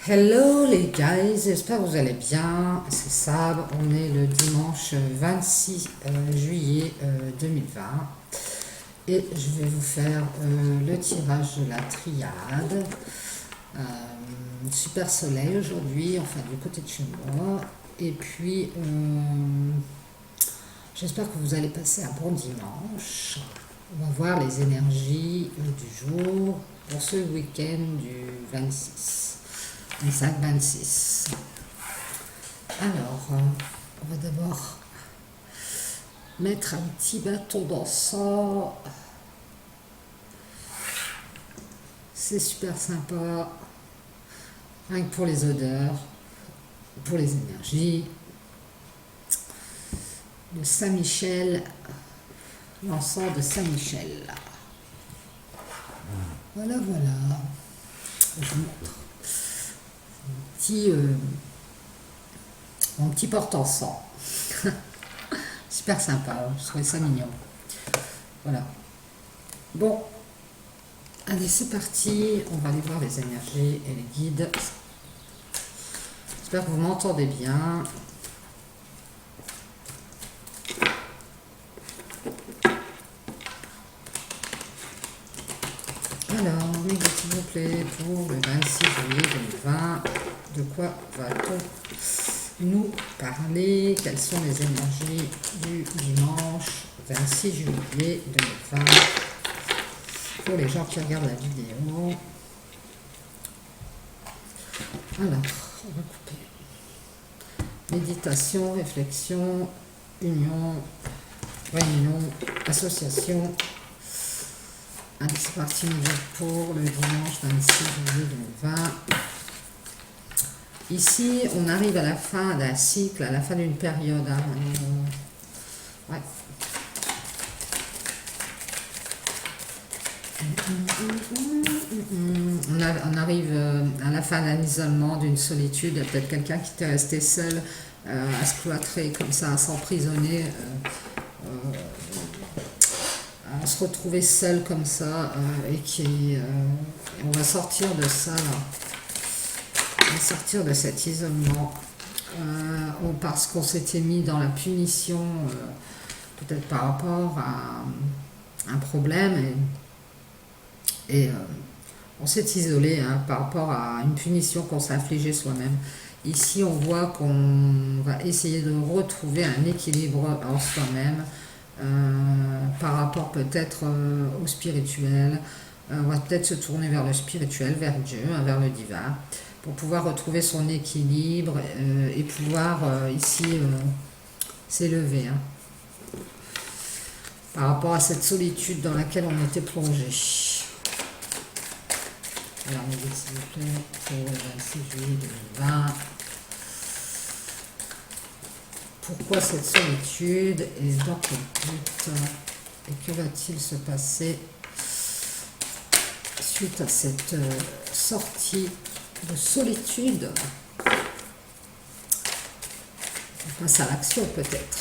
Hello les guys, j'espère que vous allez bien. C'est Sab, on est le dimanche 26 juillet 2020 et je vais vous faire le tirage de la triade. Super soleil aujourd'hui, enfin du côté de chez moi. Et puis j'espère que vous allez passer un bon dimanche. On va voir les énergies du jour pour ce week-end du 25-26. Alors, on va d'abord mettre un petit bâton d'encens. C'est super sympa. Rien que pour les odeurs, pour les énergies. Le Saint-Michel, l'encens de Saint-Michel. Voilà. Je vous montre. Mon petit porte-encens. Super sympa, je trouvais ça mignon. Voilà. Bon, allez, c'est parti. On va aller voir les énergies et les guides. J'espère que vous m'entendez bien. Alors, s'il vous plaît, pour le 26 juillet 2020, de quoi va-t-on nous parler? Quelles sont les énergies du dimanche 26 juillet 2020 pour les gens qui regardent la vidéo? Alors, on va couper. Méditation, réflexion, union, réunion, association. Allez, c'est parti pour le dimanche 26 juillet 2020. Ici, on arrive à la fin d'un cycle, à la fin d'une période. Ouais. On arrive à la fin d'un isolement, d'une solitude. Il y a peut-être quelqu'un qui était resté seul, à se cloîtrer comme ça, à s'emprisonner. À se retrouver seul comme ça et on va sortir de ça là. On va sortir de cet isolement parce qu'on s'était mis dans la punition peut-être par rapport à un problème et on s'est isolé par rapport à une punition qu'on s'est infligée soi-même. Ici on voit qu'on va essayer de retrouver un équilibre en soi-même. Par rapport peut-être au spirituel, on va peut-être se tourner vers le spirituel, vers Dieu, vers le divin, pour pouvoir retrouver son équilibre et pouvoir ici s'élever par rapport à cette solitude dans laquelle on était plongé. Alors, on dit s'il vous plaît, pour le 26 juillet 2020. Pourquoi cette solitude et dans quel but et que va-t-il se passer suite à cette sortie de solitude? On passe à l'action peut-être.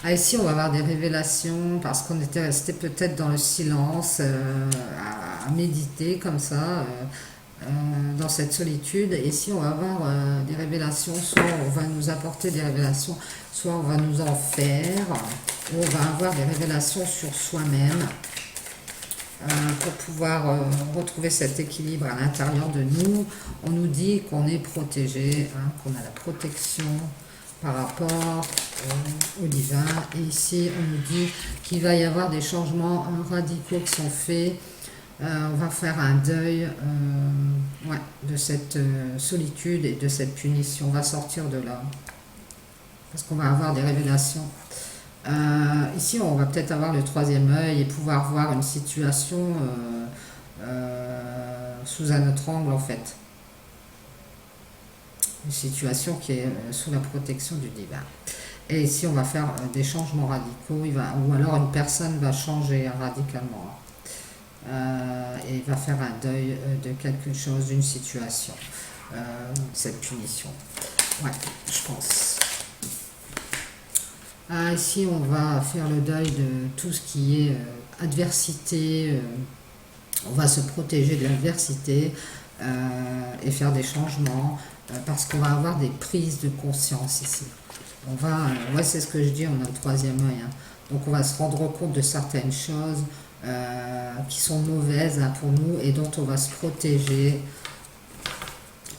Ici on va avoir des révélations parce qu'on était resté peut-être dans le silence à méditer comme ça. Dans cette solitude, et si on va avoir des révélations, soit on va nous apporter des révélations, soit on va nous en faire, ou on va avoir des révélations sur soi-même pour pouvoir retrouver cet équilibre à l'intérieur de nous. On nous dit qu'on est protégé, qu'on a la protection par rapport au divin, et ici on nous dit qu'il va y avoir des changements radicaux qui sont faits. On va faire un deuil de cette solitude et de cette punition. On va sortir de là. Parce qu'on va avoir des révélations. Ici, on va peut-être avoir le troisième œil et pouvoir voir une situation sous un autre angle, en fait. Une situation qui est sous la protection du divin. Et ici, on va faire des changements radicaux. Ou alors, une personne va changer radicalement. Et va faire un deuil de quelque chose, d'une situation, cette punition. Ouais, je pense. Ici, on va faire le deuil de tout ce qui est adversité. On va se protéger de l'adversité. et faire des changements, parce qu'on va avoir des prises de conscience ici. On va, ouais, c'est ce que je dis, on a le troisième œil, hein. Donc on va se rendre compte de certaines choses qui sont mauvaises, hein, pour nous, et dont on va se protéger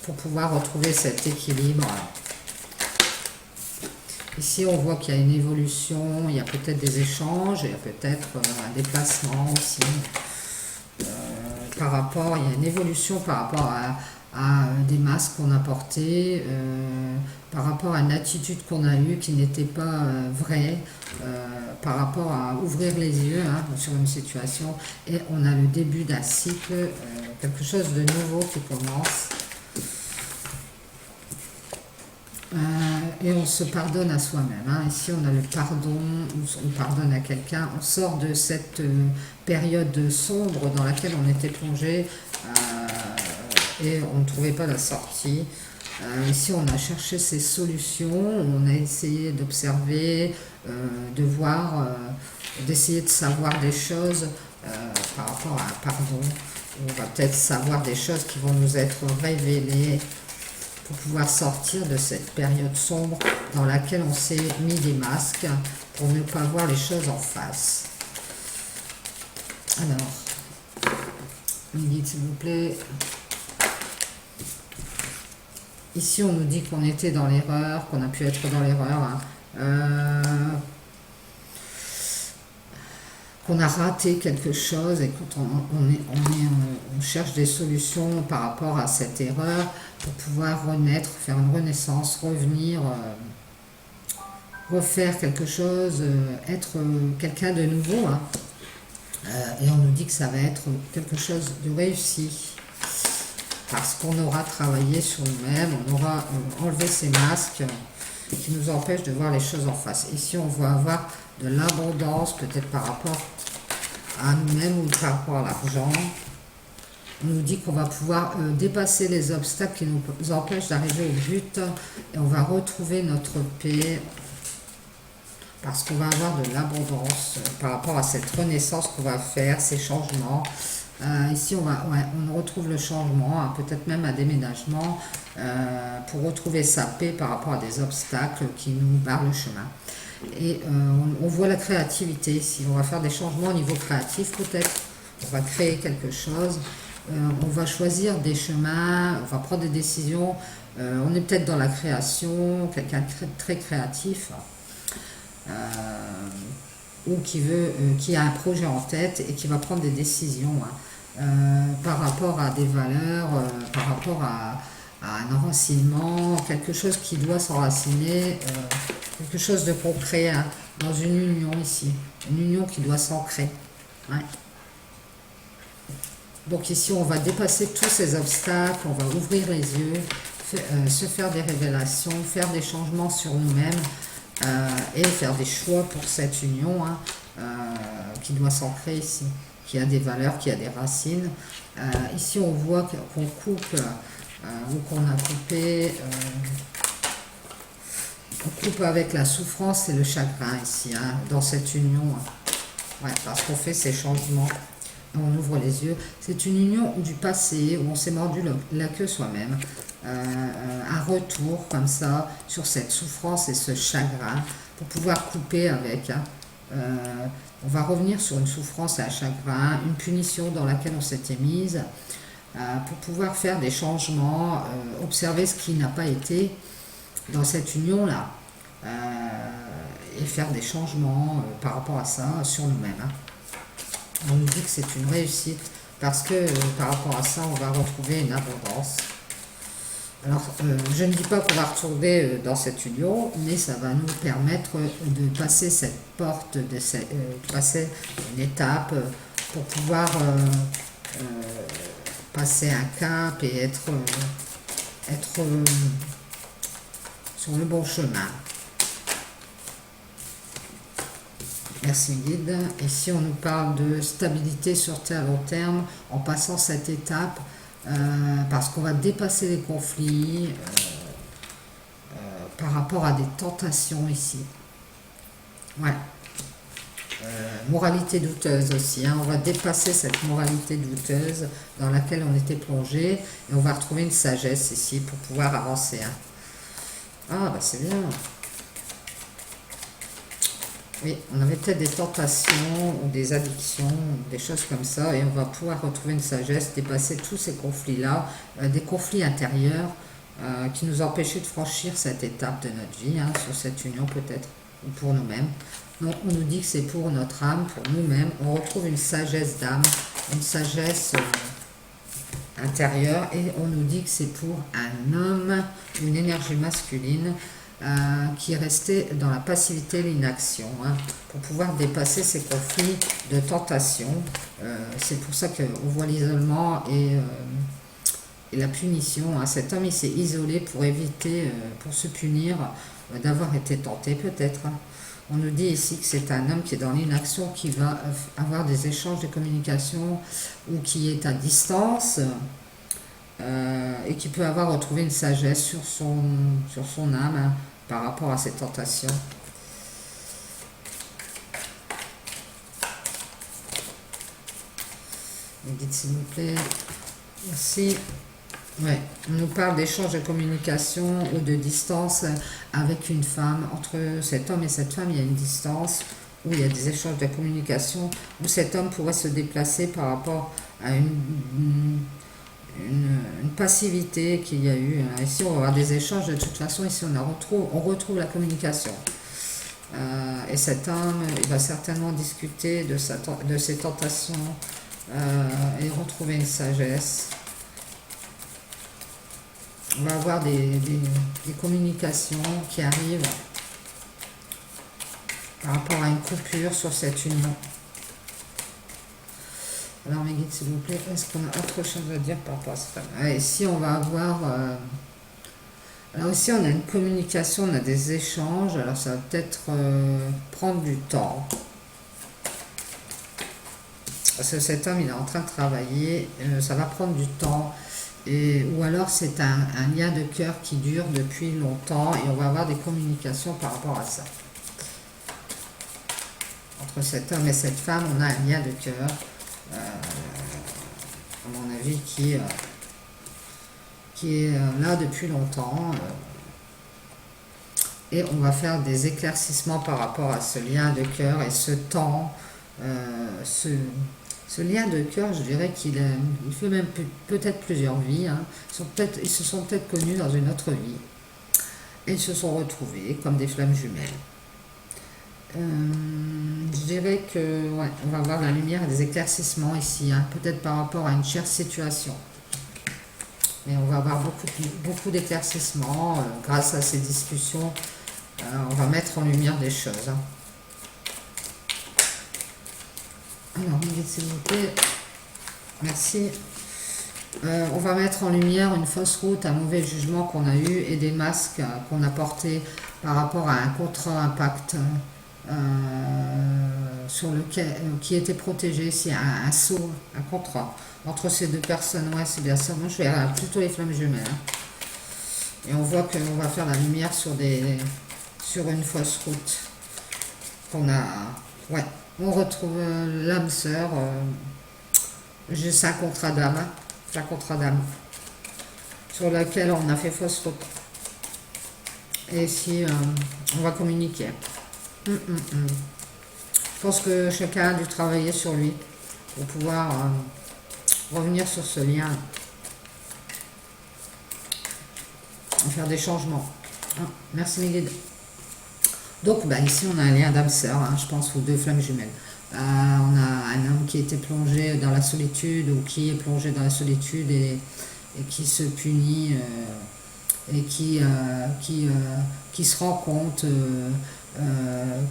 pour pouvoir retrouver cet équilibre. Ici, on voit qu'il y a une évolution, il y a peut-être des échanges, il y a peut-être un déplacement aussi. Il y a une évolution par rapport à des masques qu'on a portés, par rapport à une attitude qu'on a eue qui n'était pas vraie, par rapport à ouvrir les yeux, hein, sur une situation. Et on a le début d'un cycle, quelque chose de nouveau qui commence. Et on se pardonne à soi-même, hein. Ici, on a le pardon, on pardonne à quelqu'un, on sort de cette période sombre dans laquelle on était plongé, et on ne trouvait pas la sortie. Ici, on a cherché ces solutions, on a essayé d'observer, de voir, d'essayer de savoir des choses par rapport à un pardon. On va peut-être savoir des choses qui vont nous être révélées pour pouvoir sortir de cette période sombre dans laquelle on s'est mis des masques pour ne pas voir les choses en face. Alors, une guide s'il vous plaît. Ici, on nous dit qu'on était dans l'erreur, qu'on a pu être dans l'erreur, hein. Qu'on a raté quelque chose, et quand on cherche des solutions par rapport à cette erreur pour pouvoir renaître, faire une renaissance, revenir, refaire quelque chose, être quelqu'un de nouveau, hein. Et on nous dit que ça va être quelque chose de réussi, parce qu'on aura travaillé sur nous-mêmes, on aura enlevé ces masques qui nous empêchent de voir les choses en face. Ici, on va avoir de l'abondance, peut-être par rapport à nous-mêmes ou par rapport à l'argent. On nous dit qu'on va pouvoir dépasser les obstacles qui nous empêchent d'arriver au but, et on va retrouver notre paix, parce qu'on va avoir de l'abondance par rapport à cette renaissance qu'on va faire, ces changements. Ici, on retrouve le changement, hein, peut-être même un déménagement, pour retrouver sa paix par rapport à des obstacles qui nous barrent le chemin. Et on voit la créativité ici. On va faire des changements au niveau créatif peut-être. On va créer quelque chose. On va choisir des chemins. On va prendre des décisions. On est peut-être dans la création, quelqu'un de très créatif. Ou qui a un projet en tête et qui va prendre des décisions, hein, par rapport à des valeurs, par rapport à un enracinement, quelque chose qui doit s'enraciner, quelque chose de concret, hein, dans une union ici, une union qui doit s'ancrer. Ouais. Donc ici, on va dépasser tous ces obstacles, on va ouvrir les yeux, se faire des révélations, faire des changements sur nous-mêmes, et faire des choix pour cette union, hein, qui doit s'ancrer ici, qui a des valeurs, qui a des racines. Ici, on voit qu'on coupe, ou qu'on a coupé, on coupe avec la souffrance et le chagrin ici, hein, dans cette union, hein. Ouais, parce qu'on fait ces changements, on ouvre les yeux. C'est une union du passé où on s'est mordu la queue soi-même. Un retour comme ça sur cette souffrance et ce chagrin pour pouvoir couper avec, hein. On va revenir sur une souffrance et un chagrin, une punition dans laquelle on s'était mise, pour pouvoir faire des changements, observer ce qui n'a pas été dans cette union-là, et faire des changements par rapport à ça sur nous-mêmes, hein. On nous dit que c'est une réussite parce que par rapport à ça, on va retrouver une abondance. Alors, je ne dis pas qu'on va retourner dans cette union, mais ça va nous permettre de passer cette porte, de passer une étape pour pouvoir passer un cap et être sur le bon chemin. Merci guide. Ici, on nous parle de stabilité sur terre à long terme en passant cette étape, parce qu'on va dépasser les conflits par rapport à des tentations ici. Ouais. Moralité douteuse aussi, hein. On va dépasser cette moralité douteuse dans laquelle on était plongé et on va retrouver une sagesse ici pour pouvoir avancer, hein. Ah bah c'est bien. Oui, on avait peut-être des tentations ou des addictions, des choses comme ça, et on va pouvoir retrouver une sagesse, dépasser tous ces conflits-là, des conflits intérieurs qui nous empêchaient de franchir cette étape de notre vie, hein, sur cette union peut-être, ou pour nous-mêmes. Donc on nous dit que c'est pour notre âme, pour nous-mêmes. On retrouve une sagesse d'âme, une sagesse intérieure, et on nous dit que c'est pour un homme, une énergie masculine, qui est resté dans la passivité, l'inaction, hein, pour pouvoir dépasser ces conflits de tentation. C'est pour ça qu'on voit l'isolement et la punition, hein. Cet homme, il s'est isolé pour éviter, pour se punir d'avoir été tenté peut-être, hein. On nous dit ici que c'est un homme qui est dans l'inaction, qui va avoir des échanges de communication ou qui est à distance, et qui peut avoir retrouvé une sagesse sur son âme, hein, par rapport à ces tentations. Les guides, s'il vous plaît. Merci. Ouais, on nous parle d'échanges de communication ou de distance avec une femme. Entre cet homme et cette femme, il y a une distance où il y a des échanges de communication, où cet homme pourrait se déplacer par rapport à une passivité qu'il y a eu. Ici, on va avoir des échanges. De toute façon, ici, on retrouve la communication. Et cet homme, il va certainement discuter de ses tentations et retrouver une sagesse. On va avoir des communications qui arrivent par rapport à une coupure sur cette union. Alors mes guides, s'il vous plaît, est-ce qu'on a autre chose à dire par rapport à ça? Ici, on va avoir... alors ici, on a une communication, on a des échanges. Alors ça va peut-être prendre du temps. Parce que cet homme, il est en train de travailler. Ça va prendre du temps. Ou alors c'est un lien de cœur qui dure depuis longtemps. Et on va avoir des communications par rapport à ça. Entre cet homme et cette femme, on a un lien de cœur. À mon avis, qui est là depuis longtemps. Et on va faire des éclaircissements par rapport à ce lien de cœur et ce temps, ce lien de cœur, je dirais qu'il fait même peut-être plusieurs vies, hein. Ils se sont peut-être connus dans une autre vie. Et ils se sont retrouvés comme des flammes jumelles. Je dirais que ouais, on va avoir la lumière et des éclaircissements ici, hein, peut-être par rapport à une chère situation. Mais on va avoir beaucoup d'éclaircissements grâce à ces discussions. On va mettre en lumière des choses, hein. Alors, s'il vous plaît. Merci. On va mettre en lumière une fausse route, un mauvais jugement qu'on a eu et des masques qu'on a portés par rapport à un contrat, un pacte sur lequel, qui était protégé, c'est un sceau, un contrat entre ces deux personnes. Ouais, c'est bien ça. Moi, je vais plutôt les flammes jumelles, hein. Et on voit qu'on va faire la lumière sur une fausse route qu'on a. Ouais, on retrouve l'âme sœur. C'est un contrat d'âme, hein. C'est un contrat d'âme sur lequel on a fait fausse route. Et ici, on va communiquer. Je pense que chacun a dû travailler sur lui pour pouvoir revenir sur ce lien, faire des changements. Merci mes guides. Donc ici on a un lien d'âme sœur, hein, je pense, aux deux flammes jumelles. On a un homme qui était plongé dans la solitude ou qui est plongé dans la solitude et qui se punit et qui se rend compte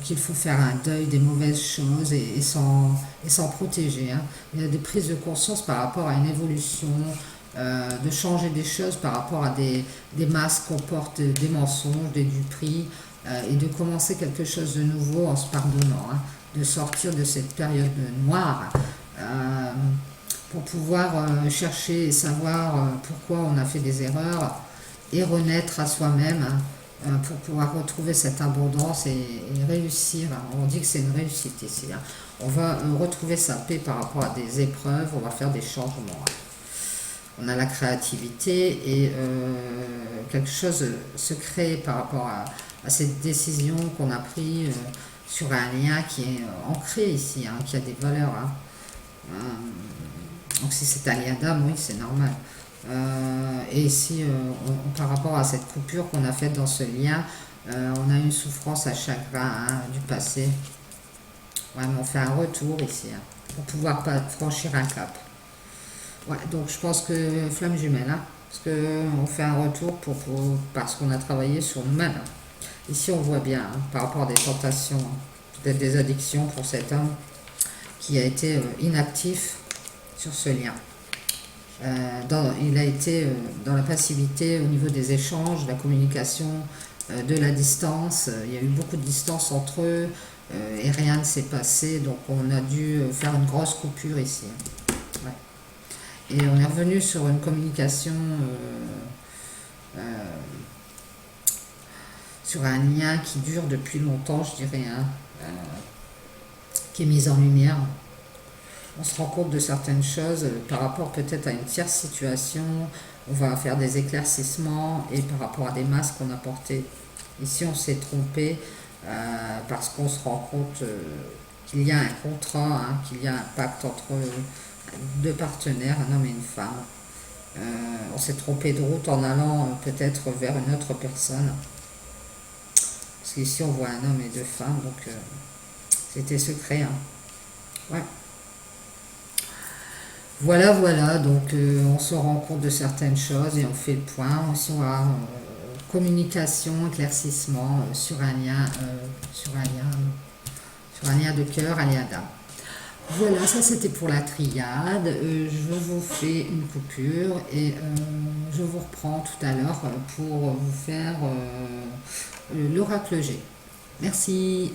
qu'il faut faire un deuil des mauvaises choses et s'en protéger, hein. Il y a des prises de conscience par rapport à une évolution, de changer des choses par rapport à des masques qu'on porte, des mensonges, des duperies, et de commencer quelque chose de nouveau en se pardonnant, hein, de sortir de cette période noire pour pouvoir chercher et savoir pourquoi on a fait des erreurs et renaître à soi-même, hein, pour pouvoir retrouver cette abondance et réussir. On dit que c'est une réussite ici. Hein. On va retrouver sa paix par rapport à des épreuves, on va faire des changements. Hein. On a la créativité et quelque chose se crée par rapport à cette décision qu'on a prise sur un lien qui est ancré ici, hein, qui a des valeurs. Hein. Donc si c'est un lien d'âme, oui, c'est normal. Et ici, par rapport à cette coupure qu'on a faite dans ce lien, on a une souffrance, un chagrin hein, du passé. Ouais, mais on fait un retour ici, hein, pour pouvoir pas franchir un cap. Ouais, donc je pense que flamme jumelle, hein, parce qu'on fait un retour parce qu'on a travaillé sur nous-mêmes. Ici, on voit bien, hein, par rapport à des tentations, hein, peut-être des addictions pour cet homme qui a été inactif sur ce lien. Il a été dans la passivité au niveau des échanges, de la communication, de la distance. Il y a eu beaucoup de distance entre eux et rien ne s'est passé. Donc on a dû faire une grosse coupure ici. Ouais. Et on est revenu sur une communication, sur un lien qui dure depuis longtemps, je dirais, hein, qui est mis en lumière. On se rend compte de certaines choses par rapport peut-être à une tierce situation. On va faire des éclaircissements et par rapport à des masques qu'on a portés. Ici, on s'est trompé parce qu'on se rend compte qu'il y a un contrat, hein, qu'il y a un pacte entre deux partenaires, un homme et une femme. On s'est trompé de route en allant peut-être vers une autre personne. Parce qu'ici, on voit un homme et deux femmes, donc c'était secret. Hein. Ouais. Voilà, donc on se rend compte de certaines choses et on fait le point. Aussi, on va communication, éclaircissement sur un lien, sur un lien de cœur, un lien d'âme. Voilà, ça c'était pour la triade. Je vous fais une coupure et je vous reprends tout à l'heure pour vous faire l'oracle G. Merci.